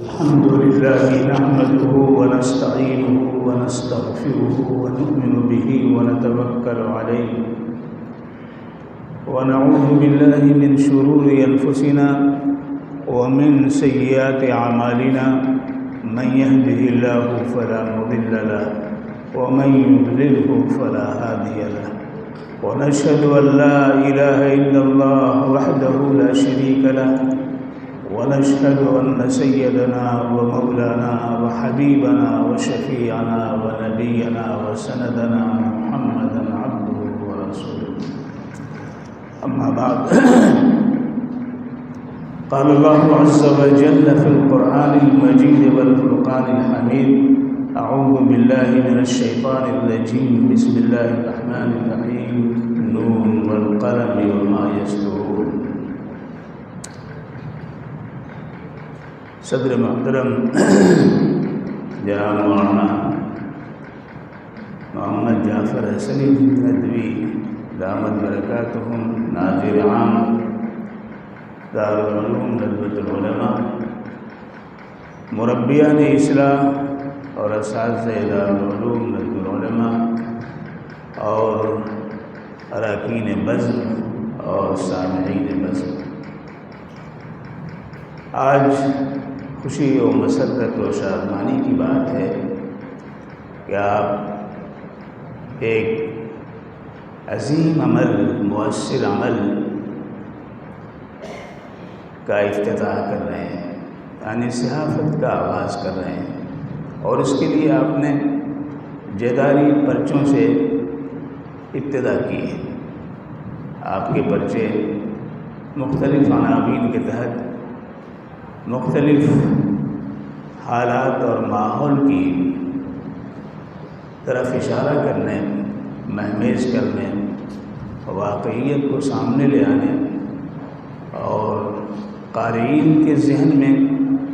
الحمد لله نحمده ونستعينه ونستغفره ونؤمن به ونتوكل عليه ونعوذ بالله من شرور أنفسنا ومن سيئات أعمالنا من يهده الله فلا مضل له ومن يضلله فلا هادي له ونشهد أن لا إله إلا الله وحده لا شريك له ونشهد أن سيدنا ومولانا وحبيبنا وشفيعنا ونبينا وسندنا محمدا عبده ورسوله أما بعد قال الله عز وجل في القرآن المجيد والفرقان الحميد أعوذ بالله من الشيطان الرجيم بسم الله الرحمن الرحيم نون والقلم وما يسطرون صدر محترم جناب مولانا محمد جعفر حسنی ندوی دامت برکاتہم ناظر عام دارالعلوم ندوۃ العلماء مربیان اصلاح اور اساتذہ دارالعلوم ندوۃ العلماء اور اراکین بزم اور سامعین بزم، آج خوشی و مسرت و شادمانی کی بات ہے کہ آپ ایک عظیم عمل، مؤثر عمل کا افتتاح کر رہے ہیں، یعنی صحافت کا آغاز کر رہے ہیں، اور اس کے لیے آپ نے جیداری پرچوں سے ابتدا کی ہے۔ آپ کے پرچے مختلف عناوین کے تحت مختلف حالات اور ماحول کی طرف اشارہ کرنے، مہمیز کرنے، واقعیت کو سامنے لے آنے اور قارئین کے ذہن میں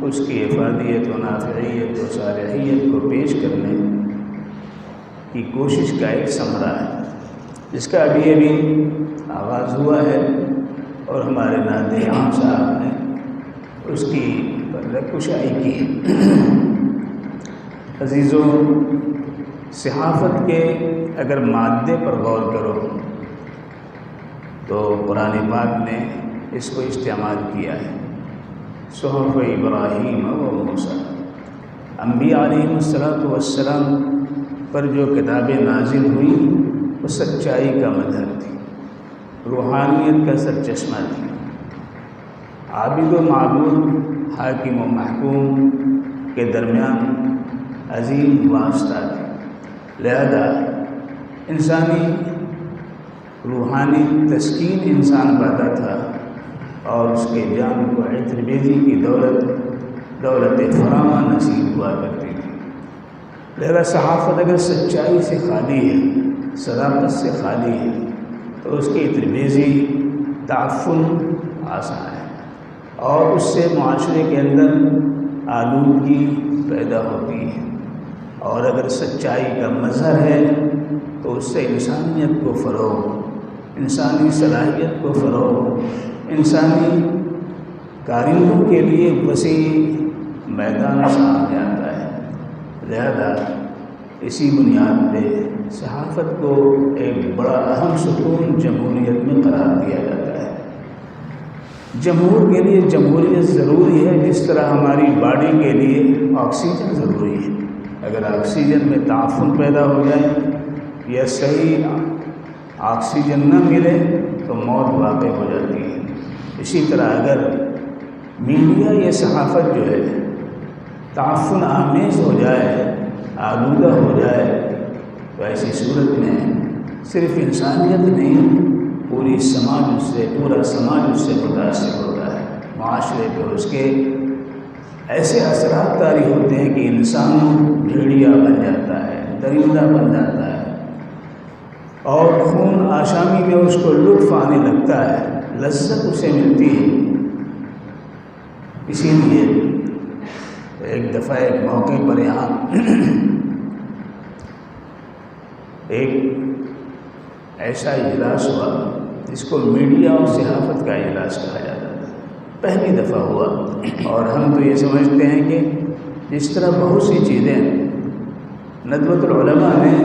اس کی افادیت و نافعیت و صالحیت کو پیش کرنے کی کوشش کا ایک ثمرہ ہے، جس کا ابھی آغاز ہوا ہے اور ہمارے ناظر عام صاحب نے اس کی پردہ کشائی کی ہے۔ عزیزوں، صحافت کے اگر مادے پر غور کرو تو قرآن پاک نے اس کو استعمال کیا ہے۔ صحف ابراہیم و موسیٰ، انبیاء علیہم السلام پر جو کتابیں نازل ہوئی وہ سچائی کا مظہر تھی، روحانیت کا سرچشمہ تھی، عابد و معبود، حاکم و محکوم کے درمیان عظیم واسطہ تھا۔ لہذا انسانی روحانی تسکین انسان پاتا تھا اور اس کے جان کو عطر بیزی کی دولت فراواں نصیب ہوا کرتی تھی۔ لہذا صحافت اگر سچائی سے خالی ہے، صداقت سے خالی ہے، تو اس کی عطر بیزی، تعفن آسان ہے اور اس سے معاشرے کے اندر آلودگی پیدا ہوتی ہے، اور اگر سچائی کا مظہر ہے تو اس سے انسانیت کو فروغ، انسانی صلاحیت کو فروغ، انسانی کارندوں کے لیے وسیع میدان سامنے آتا ہے۔ لہذا اسی بنیاد پہ صحافت کو ایک بڑا اہم ستون جمہوریت میں قرار دیا جاتا ہے۔ جمہور کے لیے جمہوریت ضروری ہے، جس طرح ہماری باڈی کے لیے آکسیجن ضروری ہے۔ اگر آکسیجن میں تعفن پیدا ہو جائے یا صحیح آکسیجن نہ ملے تو موت واقع ہو جاتی ہے۔ اسی طرح اگر میڈیا یا صحافت جو ہے تعفن آمیز ہو جائے، آلودہ ہو جائے، تو ایسی صورت میں صرف انسانیت نہیں، پورا سماج اس سے متاثر ہوتا ہے۔ معاشرے پہ اس کے ایسے اثرات طاری ہوتے ہیں کہ انسان بھیڑیا بن جاتا ہے، درندہ بن جاتا ہے، اور خون آشامی میں اس کو لطف آنے لگتا ہے، لذت اسے ملتی ہے۔ اسی لیے ایک دفعہ ایک موقع پر یہاں ایک ایسا اجلاس ہوا جس کو میڈیا اور صحافت کا اجلاس کہا جاتا تھا۔ پہلی دفعہ ہوا، اور ہم تو یہ سمجھتے ہیں کہ جس طرح بہت سی چیزیں ندوۃ العلماء نے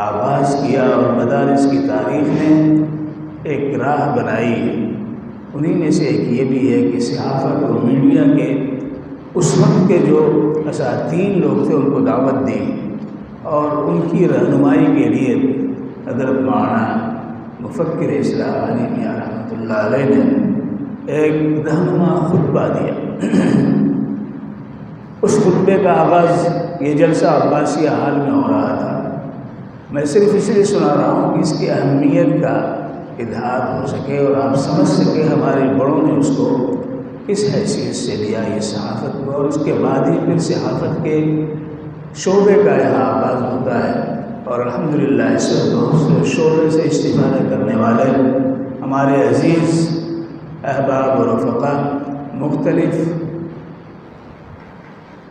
آغاز کیا اور مدارس کی تاریخ نے ایک راہ بنائی، انہی میں سے ایک یہ بھی ہے کہ صحافت اور میڈیا کے اس وقت کے جو اساتین لوگ تھے ان کو دعوت دی، اور ان کی رہنمائی کے لیے حضرت مولانا مفکر اسلام علی میاں رحمۃ اللہ علیہ نے ایک رہنما خطبہ دیا۔ اس خطبے کا آغاز یہ جلسہ عباسیہ حال میں ہو رہا تھا۔ میں صرف اس لیے سنا رہا ہوں کہ اس کی اہمیت کا اظہار ہو سکے اور آپ سمجھ سکے ہمارے بڑوں نے اس کو کس حیثیت سے لیا، یہ صحافت کو، اور اس کے بعد ہی پھر صحافت کے شعبے کا یہاں آغاز ہوتا ہے، اور الحمدللہ اس سے بہت سے شعبے سے استفادہ کرنے والے ہمارے عزیز احباب اور رفقا مختلف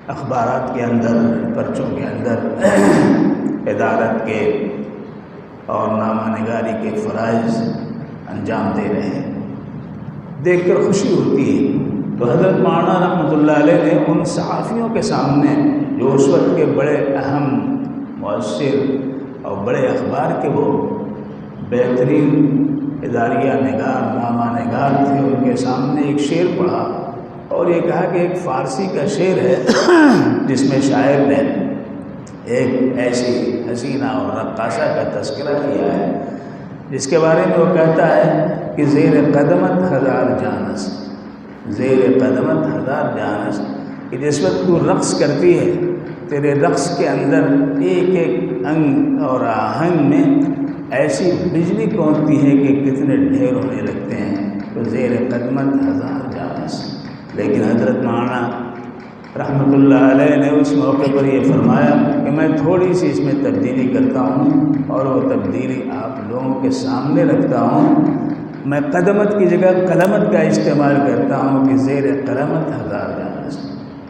اخبارات کے اندر، پرچوں کے اندر ادارت کے اور نامہ نگاری کے فرائض انجام دے رہے ہیں، دیکھ کر خوشی ہوتی ہے۔ تو حضرت مولانا رحمۃ اللہ علیہ نے ان صحافیوں کے سامنے جو اس وقت کے بڑے اہم مؤثر اور بڑے اخبار کے وہ بہترین اداریہ نگار، نامہ نگار تھے، ان کے سامنے ایک شعر پڑھا اور یہ کہا کہ ایک فارسی کا شعر ہے جس میں شاعر نے ایک ایسی حسینہ اور رقاصہ کا تذکرہ کیا ہے جس کے بارے میں وہ کہتا ہے کہ زیر قدمت ہزار جانس، زیر قدمت ہزار جانس، کہ جس وقت تو رقص کرتی ہے تیرے رقص کے اندر ایک ایک انگ اور آہنگ میں ایسی بجلی کونپتی ہے کہ کتنے ڈھیر ہونے لگتے ہیں، تو زیر قدمت ہزار جانس۔ لیکن حضرت مولانا رحمۃ اللہ علیہ نے اس موقع پر یہ فرمایا کہ میں تھوڑی سی اس میں تبدیلی کرتا ہوں اور وہ تبدیلی آپ لوگوں کے سامنے رکھتا ہوں۔ میں قدمت کی جگہ قلمت کا استعمال کرتا ہوں کہ زیر قلمت ہزار جانس،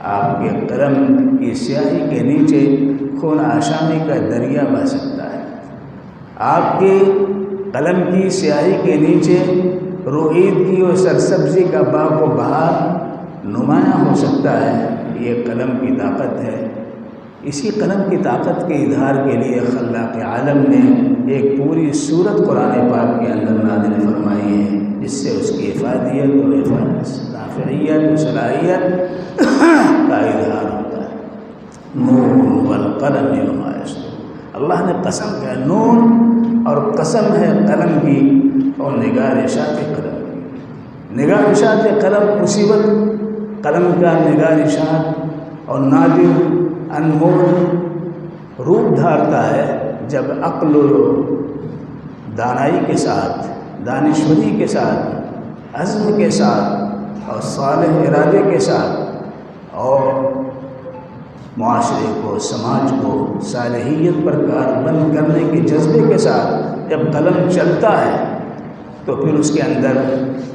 آپ کے قلم کی سیاہی کے نیچے خون آشامی کا دریا بہہ سکتا ہے، آپ کے قلم کی سیاہی کے نیچے رویدگی اور سرسبزی کا باغ و بہار نمایاں ہو سکتا ہے۔ یہ قلم کی طاقت ہے۔ اسی قلم کی طاقت کے اظہار کے لیے خلاق عالم نے ایک پوری سورت قرآن پاک کے اندر نازل فرمائی ہے، جس سے اس کی افادیت اور نافعیت و صلاحیت کا اظہار ہوتا ہے۔ نون والقلم وما یسطرون، اللہ نے قسم کیا، نون، اور قسم ہے قلم کی اور نگارشات قلم کی۔ نگارشات قلم اسی وقت قلم کا نگارشات اور نادر انمول روپ دھارتا ہے جب عقل و دانائی کے ساتھ، دانشوری کے ساتھ، عزم کے ساتھ اور صالح ارادے کے ساتھ اور معاشرے کو، سماج کو صالحیت پر کاربند کرنے کے جذبے کے ساتھ جب قلم چلتا ہے تو پھر اس کے اندر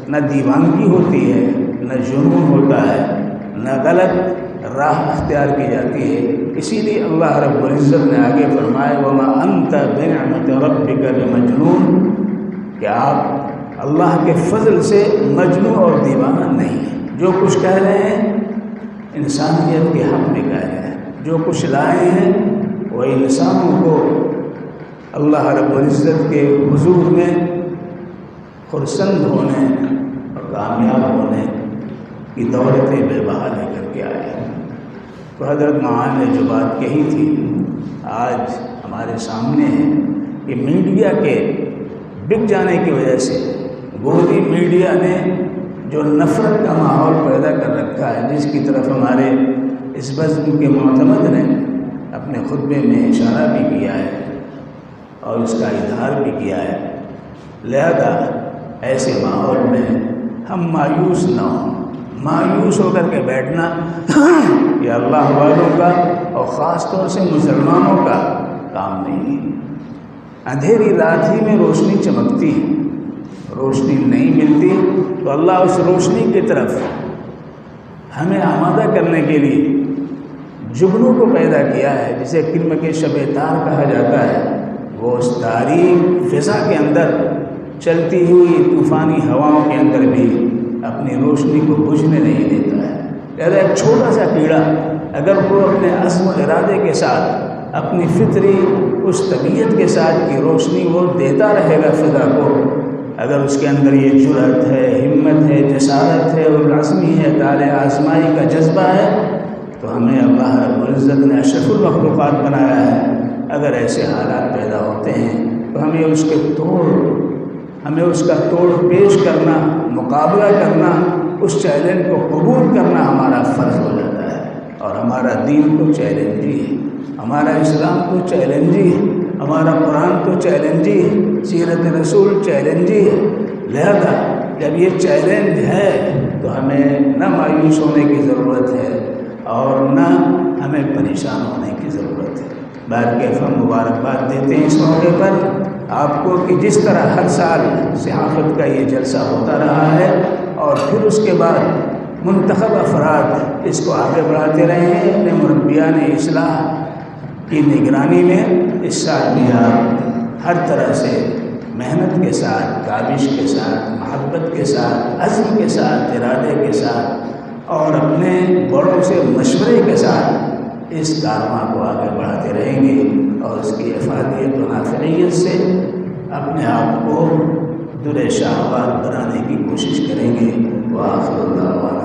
نہ دیوانگی ہوتی ہے، نہ جنون ہوتا ہے، نہ غلط راہ اختیار کی جاتی ہے۔ اسی لیے اللہ رب العزت نے آگے فرمایا وما انت بنعمت ربک بمجنون، کہ آپ اللہ کے فضل سے مجنون اور دیوانہ نہیں ہیں۔ جو کچھ کہہ رہے ہیں انسانیت کے حق میں کہہ رہے ہیں، جو کچھ لائے ہیں وہ انسانوں کو اللہ رب العزت کے حضور میں خرسند ہونے اور کامیاب ہونے کی دولت بے بہا لے کر کے آئے۔ تو حضرت مولانا نے جو بات کہی تھی آج ہمارے سامنے ہے کہ میڈیا کے بک جانے کی وجہ سے، گودی میڈیا نے جو نفرت کا ماحول پیدا کر رکھا ہے، جس کی طرف ہمارے اس بزم کے معتمد نے اپنے خطبے میں اشارہ بھی کیا ہے اور اس کا اظہار بھی کیا ہے، لہذا ایسے ماحول میں ہم مایوس نہ ہوں۔ مایوس ہو کر کے بیٹھنا یہ اللہ والوں کا اور خاص طور سے مسلمانوں کا کام نہیں ہے۔ اندھیری رات ہی میں روشنی چمکتی، روشنی نہیں ملتی تو اللہ اس روشنی کی طرف ہمیں آمادہ کرنے کے لیے جگنوں کو پیدا کیا ہے، جسے کرم کے شب تار کہا جاتا ہے۔ وہ اس تاریک فضا کے اندر چلتی ہوئی طوفانی ہواؤں کے اندر بھی اپنی روشنی کو بجھنے نہیں دیتا ہے۔ لہذا ایک چھوٹا سا کیڑا اگر وہ اپنے عزم و ارادے کے ساتھ اپنی فطری اس طبیعت کے ساتھ کی روشنی وہ دیتا رہے گا فضا کو، اگر اس کے اندر یہ جرأت ہے، ہمت ہے، جسارت ہے اور عزمی ہے، دار آزمائی کا جذبہ ہے، تو ہمیں اللہ رب العزت نے اشرف المخلوقات بنایا ہے۔ اگر ایسے حالات پیدا ہوتے ہیں تو ہمیں اس کا توڑ پیش کرنا، مقابلہ کرنا، اس چیلنج کو قبول کرنا ہمارا فرض ہو جاتا ہے۔ اور ہمارا دین تو چیلنجی ہے، ہمارا اسلام تو چیلنجی ہے، ہمارا قرآن تو چیلنجی ہے، سیرت رسول چیلنجی ہے۔ لہذا جب یہ چیلنج ہے تو ہمیں نہ مایوس ہونے کی ضرورت ہے اور نہ ہمیں پریشان ہونے کی ضرورت ہے۔ بہرکیف ہم مبارکباد دیتے ہیں اس موقع پر آپ کو کہ جس طرح ہر سال صحافت کا یہ جلسہ ہوتا رہا ہے اور پھر اس کے بعد منتخب افراد اس کو آگے بڑھاتے رہے ہیں اپنے مربیان اصلاح کی نگرانی میں، اس سال بھی آپ ہر طرح سے محنت کے ساتھ، کاوش کے ساتھ، محبت کے ساتھ، عزم کے ساتھ، ارادے کے ساتھ اور اپنے بڑوں سے مشورے کے ساتھ اس کارواں کو آگے بڑھاتے رہیں گے اور اس کی افادیت و نافعیت سے اپنے آپ کو در شہوات بنانے کی کوشش کریں گے۔ وآخر دعوانا